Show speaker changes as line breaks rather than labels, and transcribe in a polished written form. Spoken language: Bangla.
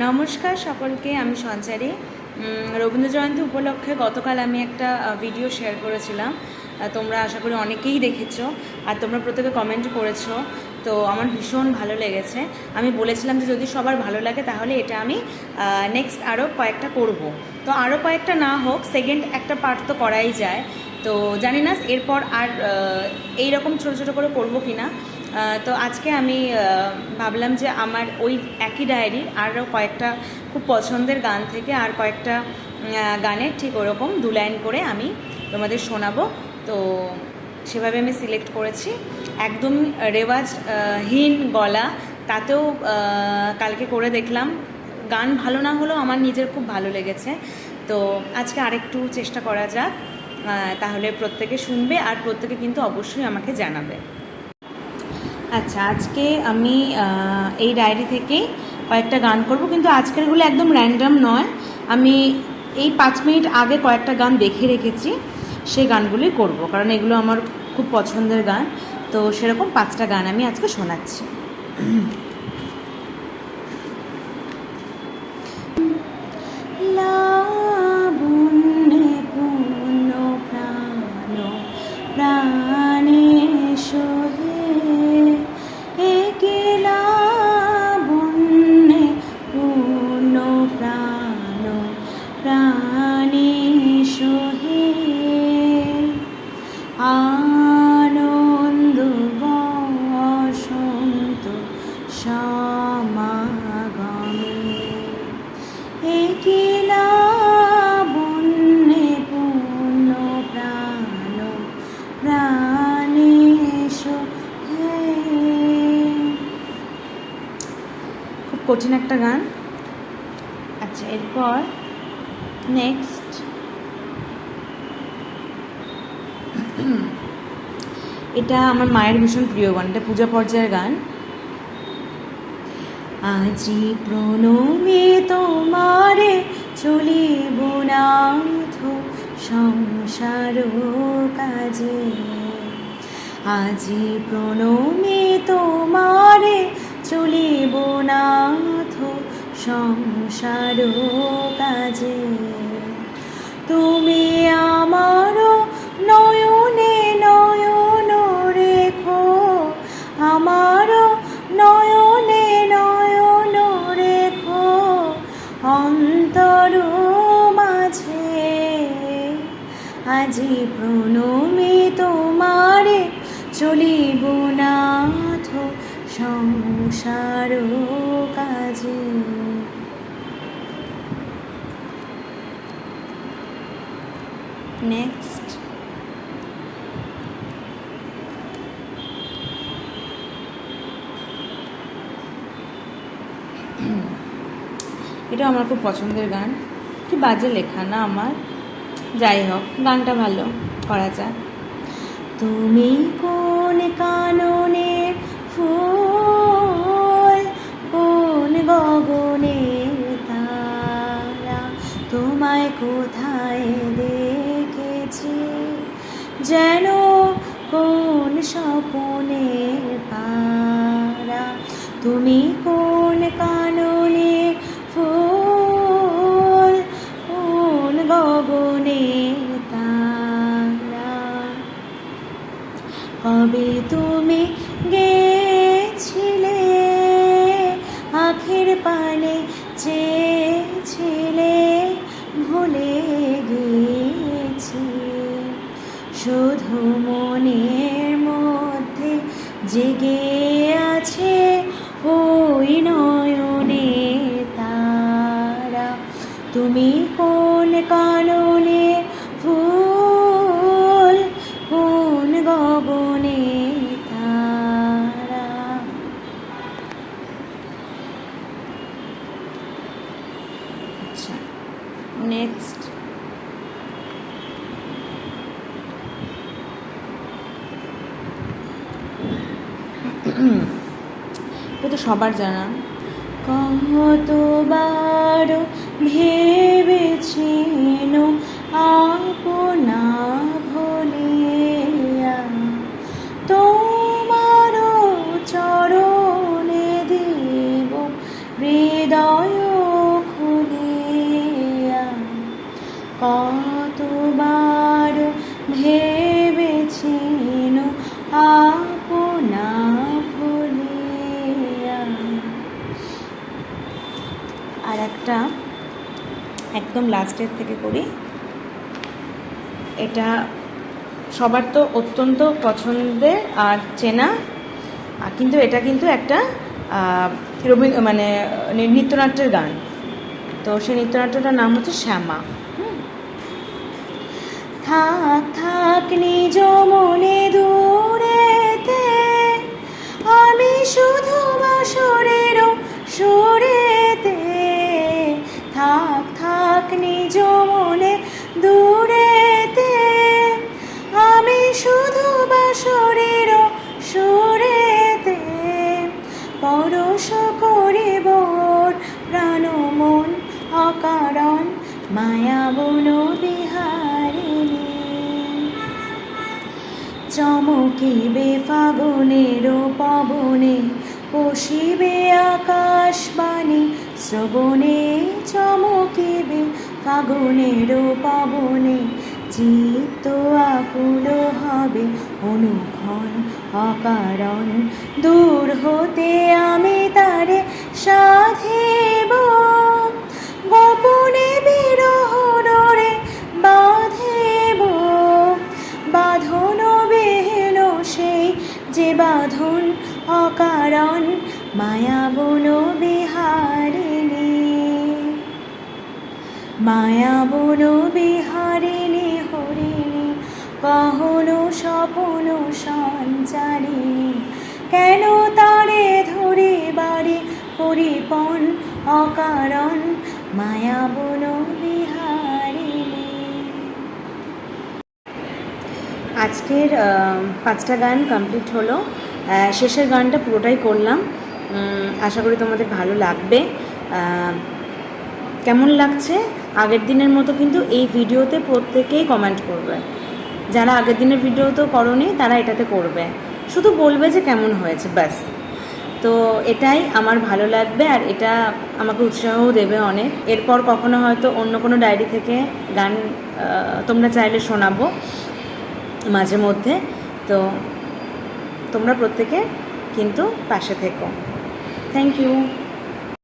নমস্কার সকলকে, আমি সঞ্চারী। রবীন্দ্র জয়ন্তী উপলক্ষে গতকাল আমি একটা ভিডিও শেয়ার করেছিলাম। তোমরা আশা করি অনেকেই দেখেছো, আর তোমরা প্রত্যেকে কমেন্ট করেছো। তো আমার ভীষণ ভালো লেগেছে। আমি বলেছিলাম যে যদি সবার ভালো লাগে তাহলে এটা আমি নেক্সট আরও কয়েকটা করব। তো আরও কয়েকটা না হোক, সেকেন্ড একটা পার্ট তো করাই যায়। তো জানি না এরপর আর এইরকম ছোটো ছোটো করে করবো কি না। তো আজকে আমি ভাবলাম যে আমার ওই একই ডায়েরির আরও কয়েকটা খুব পছন্দের গান থেকে আর কয়েকটা গানের ঠিক ওরকম 2 লাইন করে আমি তোমাদের শোনাবো। তো সেভাবে আমি সিলেক্ট করেছি, একদম রেওয়াজহীন গলা, তাতেও কালকে করে দেখলাম। গান ভালো না হলেও আমার নিজের খুব ভালো লেগেছে। তো আজকে আরেকটু চেষ্টা করা যাক, তাহলে প্রত্যেকে শুনবে আর প্রত্যেকে কিন্তু অবশ্যই আমাকে জানাবে। আচ্ছা, আজকে আমি এই ডায়েরি থেকেই কয়েকটা গান করব, কিন্তু আজকেরগুলো একদম র্যান্ডম নয়। আমি এই 5 মিনিট আগে কয়েকটা গান দেখে রেখেছি, সেই গানগুলোই করব, কারণ এগুলো আমার খুব পছন্দের গান। তো সেরকম 5টা গান আমি আজকে শোনাচ্ছি। আনন্দ বসন্ত সমাগমে একিলা বন্যে পূর্ণ প্রাণ প্রাণেশ হে। খুব কঠিন একটা গান। আচ্ছা, এরপর নেক্সট এটা আমার মায়ের ভীষণ প্রিয় গান, এটা পূজা পর্যায়ের গান। আজি প্রণমে তোমারে চলিব নাথ সংসার কাজে, আজি প্রণমে তোমারে চলিব নাথ সংসার কাজে। তুমি আমার নয়নে নয়ন রেখো, আমার নয়নে নয়ন রেখো অন্তর মাঝে। আজি প্রণমে তোমারে চলিব নাথ সংসার কাজে। নেক্সট এটা আমার খুব পছন্দের গান, কি বাজে লেখা না আমার, যাই হোক গানটা ভালো, করা যায়। তুমি কোন কাননের ফুল, কোন গগনের তারা, তোমায় কোথায় দেখেছি যেন কোন স্বপনের পারা। তুমি কোন কাননের ফুল, কোন গগনের তারা, কবে তুমি গেছিলে আখের পানে চেয়েছিলে, ভুলে গেছি শুধু মনের মধ্যে জেগে আছে ওই নয়নে তারা। তুমি কোন কাননে ফুল, কোন গগনে তারা। আচ্ছা, নেক্সট এটা তো সবার জানা। কতবার ভেবেছেন আপনা ভুলিয়া, তোমার চরণে দেব হৃদয় কতবার ভেবেছেন আপনা ভুলিয়া। আর একটা একদম লাস্টের থেকে করি, এটা সবার তো অত্যন্ত পছন্দের আর চেনা, কিন্তু এটা কিন্তু একটা মানে নৃত্যনাট্যের গান। তো সেই নৃত্যনাট্যটার নাম হচ্ছে শ্যামা। থাক থাক নিজ মনে দূরেতে, আমি শুধু বাসরের সুরেতে। থাক থাক নিজ মনে দূরেতে, আমি শুধু বাসরের সুরেতে। পরশ করিব প্রাণ মন অকারণ মায়া বন বিহারিণী। চমকিবে ফাগুনের পবনে, পশিবে আকাশবাণী শ্রবণে। চমকিবে ফাগুনের পবনে, চিত্ত আকুল হবে অনুক্ষণ অকারণ। দূর হতে আমি তারে সাধিব, গোপনে বিরহ ডোরে বাঁধিব। বাঁধন বিহীন সেই যে বাঁধন অকারণ, মায়া বন বিহারিণী। মায়া বন বিহারিণী হরিণী, কহন স্বপন সঞ্চারিণী। কেন তারে ধরিবারে পরিপণ অকারণ, মায়া বন বিহারিণী। আজকের 5টা গান কমপ্লিট হলো। শেষের গানটা পুরোটাই করলাম, আশা করি তোমাদের ভালো লাগবে। কেমন লাগছে? আগের দিনের মতো কিন্তু এই ভিডিওতে প্রত্যেকেই কমেন্ট করবে। যারা আগের দিনের ভিডিও তো করোনি তারা এটাতে করবে, শুধু বলবে যে কেমন হয়েছে, ব্যাস। তো এটাই আমার ভালো লাগবে, আর এটা আমাকে উৎসাহও দেবে অনেক। এরপর কখনো হয়তো অন্য কোনো ডায়েরি থেকে গান তোমরা চাইলে শোনাবো মাঝে মধ্যে। তো তোমরা প্রত্যেকে কিন্তু পাশে থেকো। Thank you.